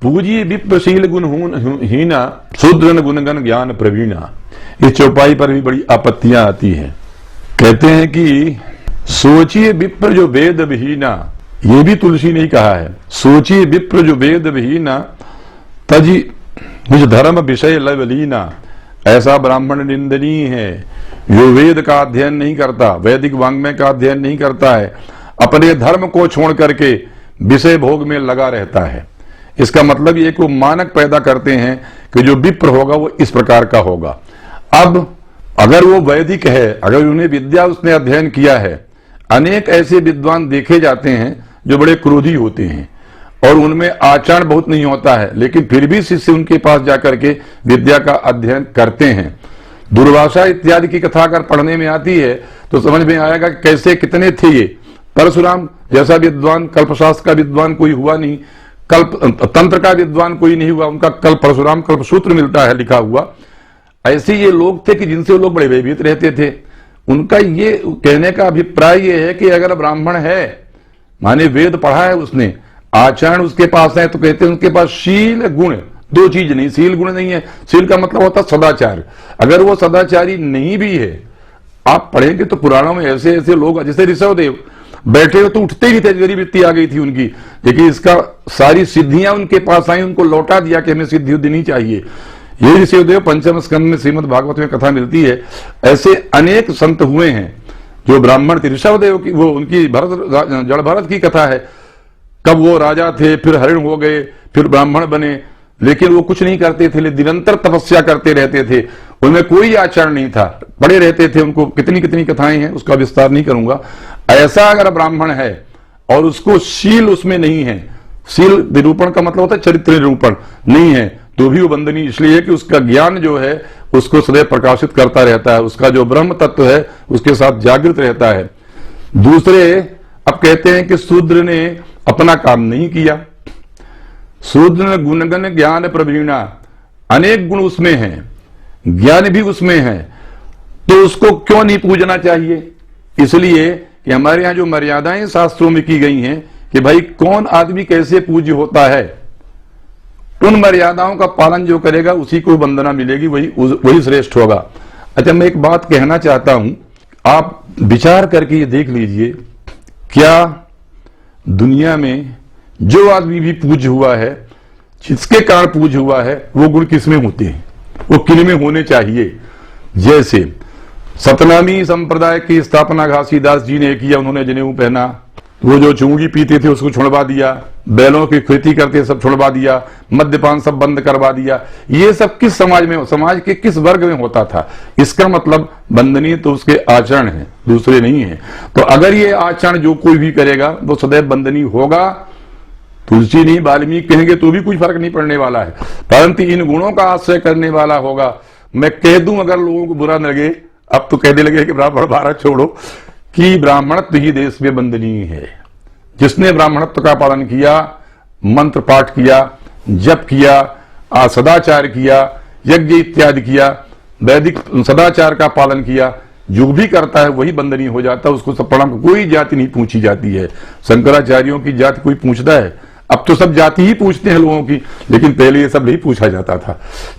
पूजी विप्रशील गुण हीना शूद्रन गुणगन ज्ञान प्रवीणा। इस चौपाई पर भी बड़ी आपत्तियां आती हैं। कहते हैं कि सोचिए विप्र जो वेद विहीना, ये भी तुलसी ने ही कहा है, सोचिए विप्र जो वेद विहीना तजी निज धर्म विषय लवलीना। ऐसा ब्राह्मण निंदनीय है जो वेद का अध्ययन नहीं करता, वैदिक वांग्मय का अध्ययन नहीं करता है, अपने धर्म को छोड़ करके विषय भोग में लगा रहता है। इसका मतलब ये कि वो मानक पैदा करते हैं कि जो विप्र होगा वो इस प्रकार का होगा। अब अगर वो वैदिक है, अगर उन्हें विद्या उसने अध्ययन किया है, अनेक ऐसे विद्वान देखे जाते हैं जो बड़े क्रोधी होते हैं और उनमें आचरण बहुत नहीं होता है, लेकिन फिर भी शिष्य उनके पास जाकर के विद्या का अध्ययन करते हैं। दुर्वासा इत्यादि की कथा अगर पढ़ने में आती है तो समझ में आएगा कि कैसे कितने थे ये। परशुराम जैसा विद्वान, कल्पशास्त्र का विद्वान कोई हुआ नहीं, तंत्र का विद्वान कोई नहीं हुआ, उनका परशुराम कल्पसूत्र मिलता है लिखा हुआ। ऐसे ये लोग थे कि जिनसे वो लोग बड़े भयभीत रहते थे। उनका ये कहने का अभिप्राय ये है कि अगर ब्राह्मण है, माने वेद पढ़ा है उसने, आचरण उसके पास है, तो कहते हैं उनके पास शील गुण, दो चीज नहीं, शील गुण नहीं है। शील का मतलब होता है सदाचार। अगर वो सदाचारी नहीं भी है, आप पढ़ेंगे तो पुराणों में ऐसे ऐसे लोग, जैसे ऋषभदेव बैठे हो तो उठते ही थे, गरीब वृत्ति आ गई थी उनकी, लेकिन इसका सारी सिद्धियां उनके पास आई, उनको लौटा दिया कि हमें सिद्धि देनी चाहिए। ये ऋषभदेव पंचम स्कंद में श्रीमद् भागवत में कथा मिलती है। ऐसे अनेक संत हुए हैं जो ब्राह्मण थे। ऋषभदेव की वो उनकी जड़ भरत की कथा है, कब वो राजा थे, फिर हरिण हो गए, फिर ब्राह्मण बने, लेकिन वो कुछ नहीं करते थे, निरंतर तपस्या करते रहते थे, उनमें कोई आचरण नहीं था, पड़े रहते थे। उनको कितनी कितनी कथाएं हैं, उसका विस्तार नहीं करूंगा। ऐसा अगर ब्राह्मण है और उसको शील उसमें नहीं है, शील निरूपण का मतलब होता है चरित्र निरूपण, नहीं है, तो भी वो वंदनीय इसलिए है कि उसका ज्ञान जो है उसको सदैव प्रकाशित करता रहता है, उसका जो ब्रह्म तत्व है उसके साथ जागृत रहता है। दूसरे अब कहते हैं कि शूद्र ने अपना काम नहीं किया, शूद्र गुणगन ज्ञान प्रवीणा, अनेक गुण उसमें हैं, ज्ञान भी उसमें है, तो उसको क्यों नहीं पूजना चाहिए? इसलिए कि हमारे यहां जो मर्यादाएं शास्त्रों में की गई हैं कि भाई कौन आदमी कैसे पूज्य होता है, उन मर्यादाओं का पालन जो करेगा उसी को वंदना मिलेगी, वही श्रेष्ठ होगा। अच्छा, मैं एक बात कहना चाहता हूं, आप विचार करके ये देख लीजिए, क्या दुनिया में जो आदमी भी पूज्य हुआ है, जिसके कारण पूज्य हुआ है, वो गुण किसमें होते हैं, वो किन में होने चाहिए? जैसे सतनामी संप्रदाय की स्थापना घासीदास जी ने किया, उन्होंने जनेऊ पहना, वो जो चूंगी पीते थे उसको छुड़वा दिया, बैलों की खेती करते सब छुड़वा दिया, मद्यपान सब बंद करवा दिया। ये सब किस समाज में, समाज के किस वर्ग में होता था? इसका मतलब वंदनीय तो उसके आचरण है, दूसरे नहीं है। तो अगर ये आचरण जो कोई भी करेगा वो सदैव वंदनीय होगा। तुलसी नहीं, वाल्मीकि कहेंगे तो भी कुछ फर्क नहीं पड़ने वाला है, परंतु इन गुणों का आश्रय करने वाला होगा। मैं कह दूं, अगर लोगों को बुरा न लगे, अब तो कहने लगे कि ब्राह्मण भारत छोड़ो, कि ब्राह्मणत्व ही देश में वंदनीय है। जिसने ब्राह्मणत्व का पालन किया, मंत्र पाठ किया, जप किया, सदाचार किया, यज्ञ इत्यादि किया, वैदिक सदाचार का पालन किया, जो भी करता है वही वंदनीय हो जाता है। उसको सब प्रणाम, कोई जाति नहीं पूछी जाती है। शंकराचार्यों की जाति कोई पूछता है? अब तो सब जाति ही पूछते हैं लोगों की, लेकिन पहले ये सब नहीं पूछा जाता था।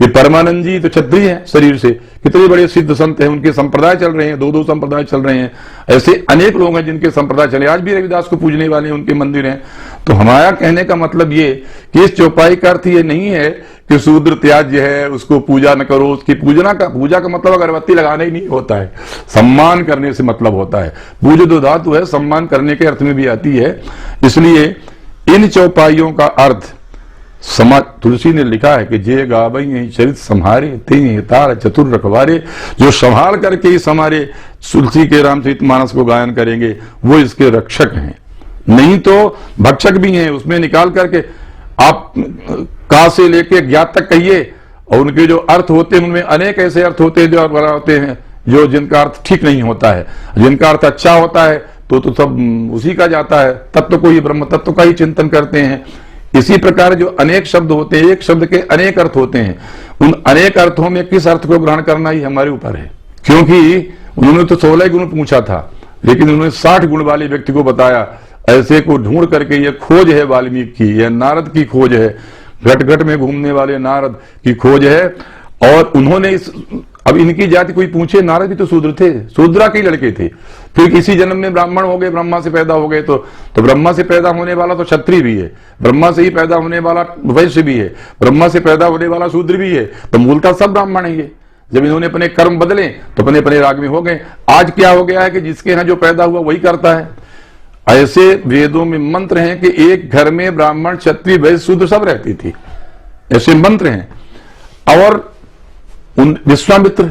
ये परमानंद जी तो क्षत्रिय हैं शरीर से, कितने बड़े सिद्ध संत हैं, उनके संप्रदाय चल रहे हैं, दो संप्रदाय चल रहे हैं। ऐसे अनेक लोग हैं जिनके संप्रदाय चले, आज भी रविदास को पूजने वाले उनके मंदिर हैं। तो हमारा कहने का मतलब ये कि इस चौपाई का अर्थ ये नहीं है कि शूद्र त्याज्य है, उसको पूजा न करो। उसकी पूजा का मतलब अगरबत्ती लगाना ही नहीं होता है, सम्मान करने से मतलब होता है। पूज्य दो धातु है, सम्मान करने के अर्थ में भी आती है। इसलिए इन चौपाइयों का अर्थ समाज, तुलसी ने लिखा है कि जे गावई चरित संहारे ते तार चतुर रखवारे, जो संभाल करके इस हमारे तुलसी के रामचरितमानस को गायन करेंगे वो इसके रक्षक हैं, नहीं तो भक्षक भी हैं। उसमें निकाल करके आप का से लेके ज्ञात तक कहिए, और उनके जो अर्थ होते हैं उनमें अनेक ऐसे अर्थ होते हैं जो होते हैं जो जिनका अर्थ ठीक नहीं होता है। जिनका अर्थ अच्छा होता है तो सब उसी का जाता है, तत्व को ही ब्रह्म तत्व का ही चिंतन करते हैं। इसी प्रकार जो अनेक शब्द होते हैं, एक शब्द के अनेक अर्थ होते हैं, उन अनेक अर्थों में किस अर्थ को ग्रहण करना ही हमारे ऊपर है। क्योंकि उन्होंने तो 16 गुण पूछा था, लेकिन उन्होंने 60 गुण वाले व्यक्ति को बताया। ऐसे को ढूंढ करके, ये खोज है वाल्मीकि की, यह नारद की खोज है। घट घट में घूमने वाले नारद की खोज है। और उन्होंने अब इनकी जाति कोई पूछे, नारद भी तो शूद्र थे, शूद्रा के लड़के थे, फिर किसी जन्म में ब्राह्मण हो गए, ब्रह्मा से पैदा हो गए, तो ब्रह्मा से पैदा होने वाला तो क्षत्रिय भी है, ब्रह्मा से ही पैदा होने वाला वैश्य भी है, ब्रह्मा से पैदा होने वाला शूद्र भी है, तो मूलतः सब ब्राह्मण है ये। जब इन्होंने अपने कर्म बदले तो अपने अपने राग में हो गए। आज क्या हो गया है कि जिसके यहाँ जो पैदा हुआ वही करता है। ऐसे वेदों में मंत्र हैं कि एक घर में ब्राह्मण क्षत्रिय वैश्य शूद्र सब रहती थी, ऐसे मंत्र हैं। और उन विश्वामित्र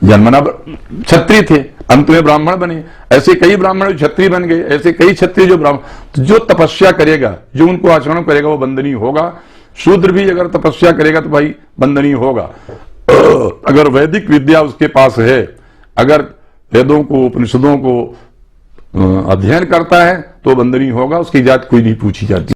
जन्मना क्षत्रिय थे, अंत में ब्राह्मण बने। ऐसे कई ब्राह्मण क्षत्रिय बन गए, ऐसे कई क्षत्रिय जो ब्राह्मण, तो जो तपस्या करेगा, जो उनको आचरण करेगा वो बंदनीय होगा। शूद्र भी अगर तपस्या करेगा तो भाई बंदनीय होगा। अगर वैदिक विद्या उसके पास है, अगर वेदों को उपनिषदों को अध्ययन करता है तो बंदनीय होगा, उसकी जात कोई नहीं पूछी जाती।